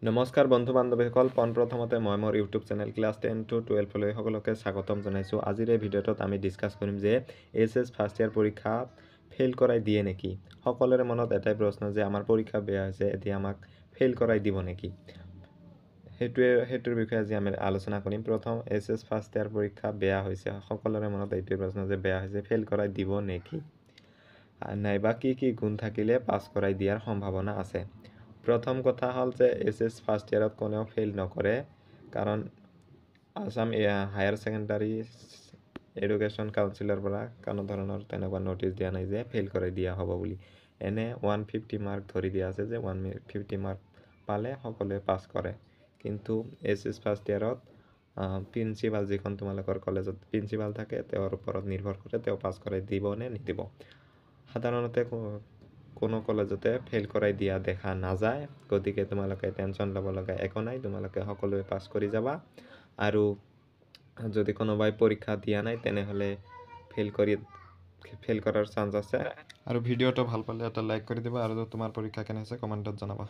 নমস্কাৰ বন্ধু বান্ধৱীসকল, পোনপ্ৰথমতে মই মোৰ ইউটিউব চেনেল ক্লাছ 10 to 12 লৈ সকলোকে স্বাগতম জনাইছোঁ। আজিৰ এই ভিডিঅ'টোত আমি ডিছকাছ কৰিম যে এইচএছ ফাৰ্ষ্ট ইয়াৰ পৰীক্ষা ফেইল কৰাই দিয়ে নেকি। সকলোৰে মনত এটাই প্ৰশ্ন যে আমাৰ পৰীক্ষা বেয়া হৈছে, এতিয়া আমাক ফেইল কৰাই দিব নেকি। সেইটোৰ বিষয়ে আজি আমি আলোচনা কৰিম। প্ৰথম, এইচএছ ফাৰ্ষ্ট ইয়াৰ পৰীক্ষা বেয়া হৈছে, সকলোৰে মনত এইটোৱে প্ৰশ্ন যে বেয়া হৈছে, ফেইল কৰাই দিব নেকি, নাইবা কি কি গুণ থাকিলে পাছ কৰাই দিয়াৰ সম্ভাৱনা আছে। প্ৰথম কথা হ'ল যে এইচএছ ফাৰ্ষ্ট ইয়াৰত কোনেও ফেইল নকৰে, কাৰণ আসাম হায়াৰ ছেকেণ্ডাৰী এডুকেশ্যন কাউন্সিলৰ পৰা কোনো ধৰণৰ তেনেকুৱা ন'টিচ দিয়া নাই যে ফেইল কৰাই দিয়া হ'ব বুলি। এনে 150 মাৰ্ক ধৰি দিয়া আছে যে 150 মাৰ্ক পালে সকলোৱে পাছ কৰে। কিন্তু এইচএছ ফাৰ্ষ্ট ইয়াৰত প্ৰিন্সিপাল, যিখন তোমালোকৰ কলেজত প্ৰিন্সিপাল থাকে, তেওঁৰ ওপৰত নিৰ্ভৰ কৰে তেওঁ পাছ কৰাই দিব নে নিদিব। সাধাৰণতে কোনো কলেজতে ফেইল কৰাই দিয়া দেখা নাযায়, গতিকে তোমালোকে টেনশ্যন ল'ব লগা একো নাই, তোমালোকে সকলোৱে পাছ কৰি যাবা। আৰু যদি কোনোবাই পৰীক্ষা দিয়া নাই তেনেহ'লে ফেইল কৰাৰ চান্স আছে। আৰু ভিডিঅ'টো ভাল পালে এটা লাইক কৰি দিবা, আৰু তোমাৰ পৰীক্ষা কেনে হৈছে কমেণ্টত জনাবা।